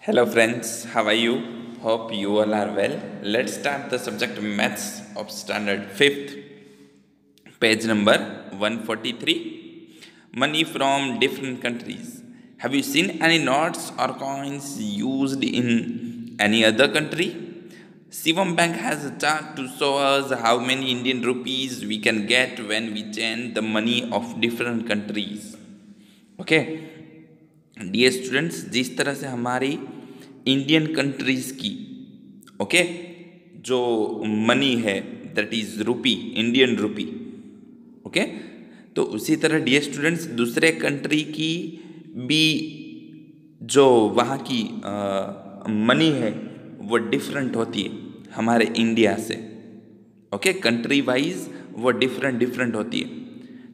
Hello friends, how are you? Hope you all are well. Let's start the subject Maths of Standard 5th, page number 143. Money from different countries. Have you seen any notes or coins used in any other country? Shivam Bank has a chart to show us how many Indian rupees we can get when we change the money of different countries. Okay, dear students, जिस तरह से हमारी Indian countries की जो money है that is rupee, Indian rupee. Okay, तो उसी तरह डियर स्टूडेंट्स दूसरे कंट्री की भी जो वहाँ की मनी है वो डिफरेंट होती है हमारे इंडिया से। ओके, कंट्री वाइज वो डिफरेंट होती है।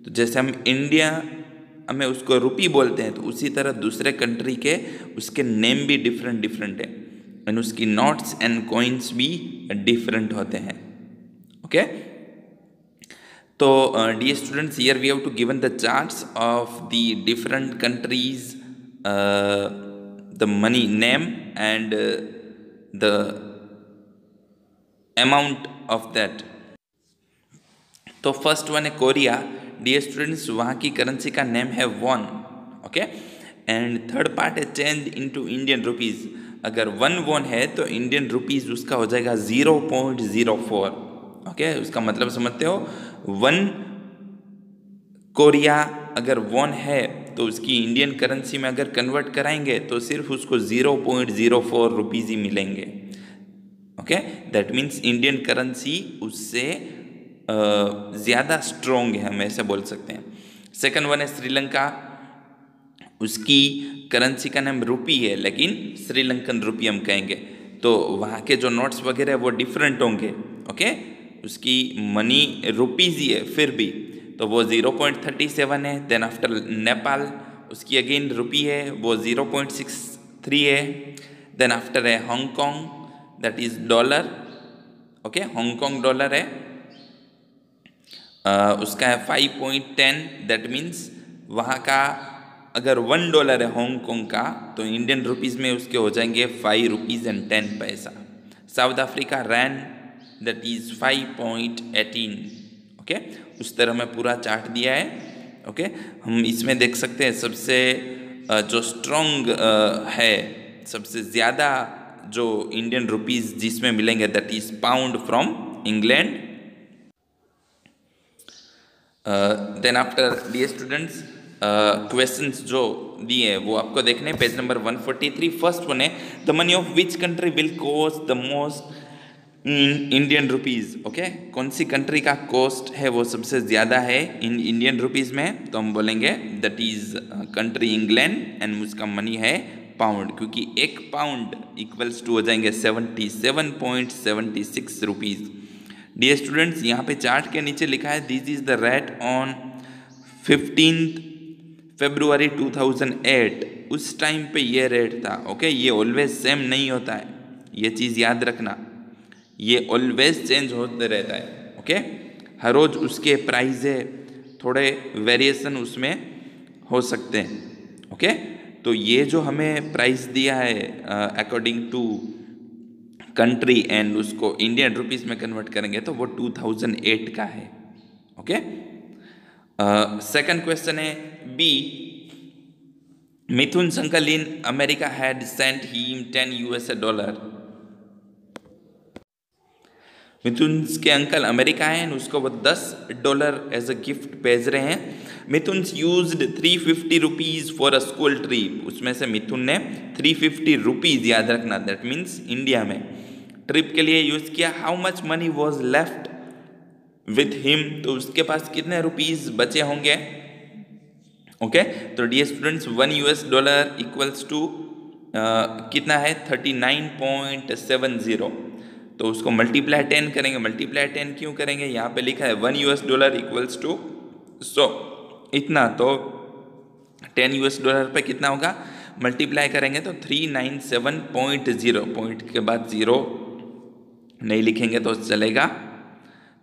तो जैसे हम इंडिया में उसको रुपी बोलते हैं, तो उसी तरह दूसरे कंट्री के उसके नेम भी डिफरेंट है एंड उसकी नोट्स एंड कॉइन्स भी डिफरेंट होते हैं। ओके, तो dear students, here we have to given the charts of the different countries, the money name and the amount of that. तो फर्स्ट वन है Korea. Dear students, वहाँ की currency का name है won. Okay, and third part है change into Indian rupees. अगर 1 von है तो इंडियन रुपीज़ उसका हो जाएगा 0.04। ओके, उसका मतलब समझते हो, 1 कोरिया अगर वॉन है तो उसकी इंडियन करेंसी में अगर कन्वर्ट कराएंगे तो सिर्फ उसको 0.04 रुपीज़ ही मिलेंगे। Okay, that means Indian currency उससे ज़्यादा स्ट्रोंग है, हम ऐसे बोल सकते हैं। सेकंड वन है श्रीलंका। उसकी करेंसी का नाम रुपी है लेकिन श्रीलंकन रुपी हम कहेंगे, तो वहाँ के जो नोट्स वगैरह वो डिफरेंट होंगे। ओके, उसकी मनी रुपीज़ ही है फिर भी, तो वो 0.37 है। देन आफ्टर नेपाल, उसकी अगेन रुपी है, वो 0.63 है। देन आफ्टर है Hong Kong, that is dollar. Okay, Hong Kong dollar है, उसका है 5.10। दैट मीन्स वहाँ का अगर $1 है हांगकॉन्ग का, तो इंडियन रुपीज़ में उसके हो जाएंगे 5 rupees and 10 paisa. South Africa rand, that is 5.18। Okay, उस तरह में पूरा चार्ट दिया है। ओके, हम इसमें देख सकते हैं सबसे जो स्ट्रॉन्ग है, सबसे ज़्यादा जो इंडियन रुपीज़ जिसमें मिलेंगे that is pound from England. Then after dear students, questions जो दिए वो आपको देखने हैं, पेज नंबर 143। फर्स्ट वन है the money of which country will cost the most in Indian rupees. Okay, कौन सी कंट्री का कॉस्ट है वो सबसे ज़्यादा है इन इंडियन रुपीज़ में, तो हम बोलेंगे that is country England and उसका मनी है पाउंड, क्योंकि 1 पाउंड इक्वल्स टू हो जाएंगे 77.76 रुपीज़। डियर स्टूडेंट्स, यहाँ पे चार्ट के नीचे लिखा है this is the rate on 15 फरवरी 2008। उस टाइम पे ये रेट था। ओके, ये ऑलवेज सेम नहीं होता है, ये चीज़ याद रखना, ये ऑलवेज चेंज होते रहता है। ओके, हर रोज़ उसके प्राइस है, थोड़े वेरिएशन उसमें हो सकते हैं। ओके, तो ये जो हमें प्राइस दिया है अकॉर्डिंग टू कंट्री एंड उसको इंडियन रुपीज़ में कन्वर्ट करेंगे तो वो 2008 का है। ओके, सेकंड क्वेश्चन है बी, मिथुन संकल in America had sent him $10। मिथुन के अंकल अमेरिका हैं, उसको वो $10 एज अ गिफ्ट भेज रहे हैं। Mithun used 350 rupees for a school trip. उसमें से मिथुन ने 350 रुपीज़, याद रखना, दैट मीन्स इंडिया में ट्रिप के लिए यूज़ किया। How much money was left with him, तो उसके पास कितने रुपीज़ बचे होंगे। ओके, तो डियर स्टूडेंट्स, $1 इक्वल्स टू कितना है 39.70, तो उसको मल्टीप्लाई 10 करेंगे। मल्टीप्लाई 10 क्यों करेंगे, यहाँ पे लिखा है $1 इक्वल्स टू इतना, तो $10 पे कितना होगा, मल्टीप्लाई करेंगे तो 397.0, पॉइंट के बाद 0 नहीं लिखेंगे तो चलेगा,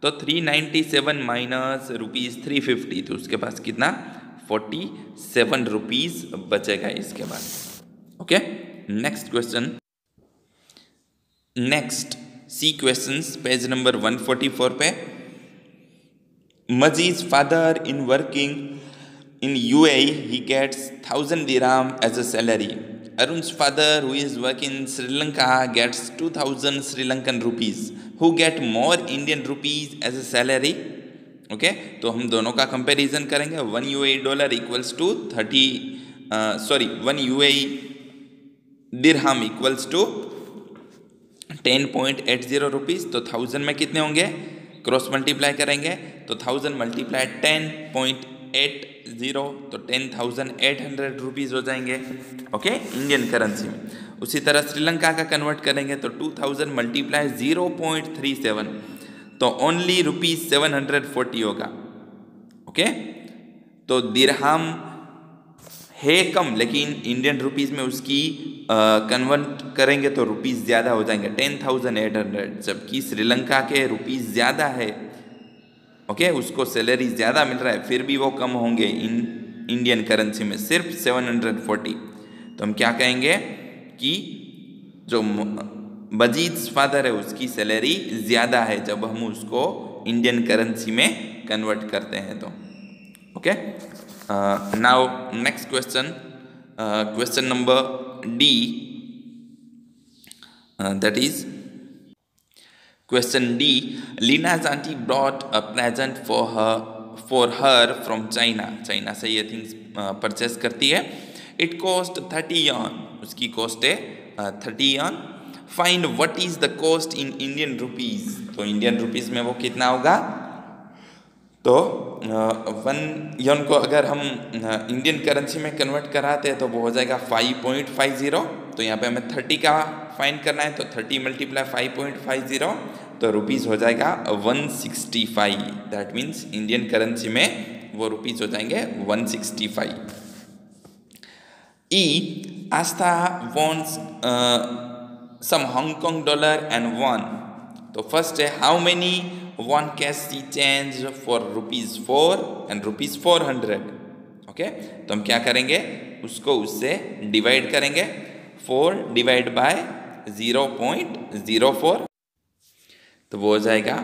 तो 397 माइनस ₹350, तो उसके पास कितना 47 रुपीज़ बचेगा इसके बाद। ओके, नेक्स्ट क्वेश्चन, नेक्स्ट सी क्वेश्चंस पेज नंबर 144 पे। Maji's father in working in UAE, he gets 1000 dirham as a salary. Arun's father who is working in Sri Lanka gets 2000 Sri Lankan rupees. Who get more Indian rupees as a salary? Okay तो हम दोनों का comparison करेंगे। 1 UAE dollar equals to 1 UAE dirham equals to 10.80 rupees. तो 1000 में कितने होंगे, cross multiply करेंगे तो 1000 मल्टीप्लाई 10.80 तो 10,800 रुपीज़ हो जाएंगे, ओके इंडियन करेंसी में। उसी तरह श्रीलंका का कन्वर्ट करेंगे तो 2000 मल्टीप्लाई 0.37 तो ओनली ₹740 होगा, ओके। तो दिरहम है कम, लेकिन इंडियन रुपीज़ में उसकी कन्वर्ट करेंगे तो रुपीज़ ज़्यादा हो जाएंगे 10,800, जबकि श्रीलंका के रुपीज़ ज़्यादा है, ओके उसको सैलरी ज़्यादा मिल रहा है, फिर भी वो कम होंगे इंडियन करेंसी में, सिर्फ 740। तो हम क्या कहेंगे कि जो मजीद फादर है उसकी सैलरी ज़्यादा है जब हम उसको इंडियन करेंसी में कन्वर्ट करते हैं तो, okay. Now next question, question number D, that is question D. Lina's auntie brought a present for her from China. China से ये थिंग्स परचेस करती है। It cost 30 yuan, उसकी कॉस्ट है 30 yuan. Find what is the cost in Indian rupees. तो Indian रुपीज़ में वो कितना होगा, तो 1 yuan को अगर हम इंडियन करेंसी में कन्वर्ट कराते हैं तो वो हो जाएगा 5.50। तो यहाँ पे हमें 30 का फाइंड करना है तो 30 मल्टीप्लाई 5.50 तो रुपीज़ हो जाएगा 165। दैट मीन्स इंडियन करेंसी में वो रुपीज़ हो जाएंगे 165। ई Aastha wants some Hong Kong dollar and won. तो फर्स्ट है how many won can she change for ₹4 and ₹400, okay. तो हम क्या करेंगे, उसको उससे डिवाइड करेंगे, 4 डिवाइड बाय 0.04 तो वो हो जाएगा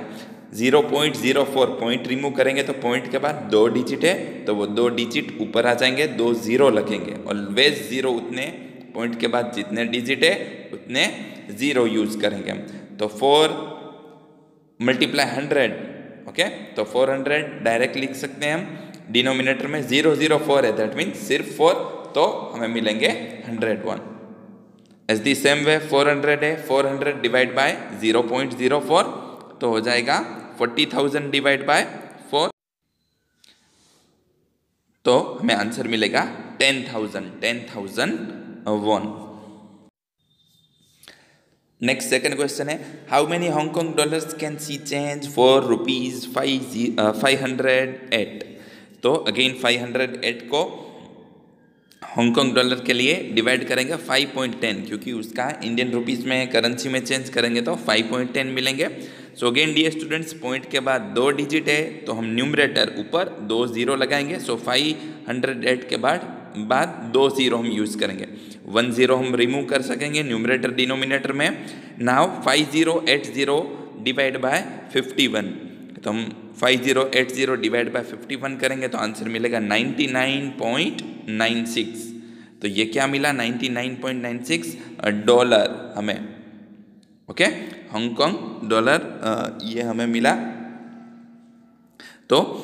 0.04। पॉइंट रिमूव करेंगे तो पॉइंट के बाद 2 डिजिट है तो वो 2 डिजिट ऊपर आ जाएंगे, 2 0 लगेंगे। ऑलवेज 0, उतने पॉइंट के बाद जितने डिजिट है उतने 0 यूज़ करेंगे हम। तो 4 मल्टीप्लाई 100, ओके। तो 400 डायरेक्ट लिख सकते हैं हम, डिनोमिनेटर में 004 है, दैट मीन्स सिर्फ 4, तो हमें मिलेंगे 101। एज दी सेम वे 400 है, 400 डिवाइड बाय 0.04 तो हो जाएगा 40,000 डिवाइड बाय 4 तो हमें आंसर मिलेगा 10,001। नेक्स्ट सेकंड क्वेश्चन है how many Hong Kong dollars can see change for ₹508। तो अगेन 508 को हांगकॉन्ग डॉलर के लिए डिवाइड करेंगे 5.10, क्योंकि उसका इंडियन रुपीज़ में करेंसी में चेंज करेंगे तो 5.10 मिलेंगे। So again dear students, point के बाद 2 डिजिट है तो हम न्यूमरेटर ऊपर 2 0 लगाएंगे। सो 508 के बाद 2 0 हम यूज़ करेंगे, 1 0 हम रिमूव कर सकेंगे न्यूमरेटर डिनोमिनेटर में। नाउ 5080 डिवाइड बाय 51 तो हम 5080 डिवाइड बाय 51 करेंगे तो आंसर मिलेगा 99.96। तो ये क्या मिला, 99.96 डॉलर हमें, ओके हांगकॉन्ग डॉलर ये हमें मिला। तो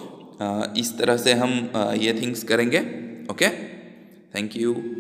इस तरह से हम ये थिंग्स करेंगे, ओके। Thank you.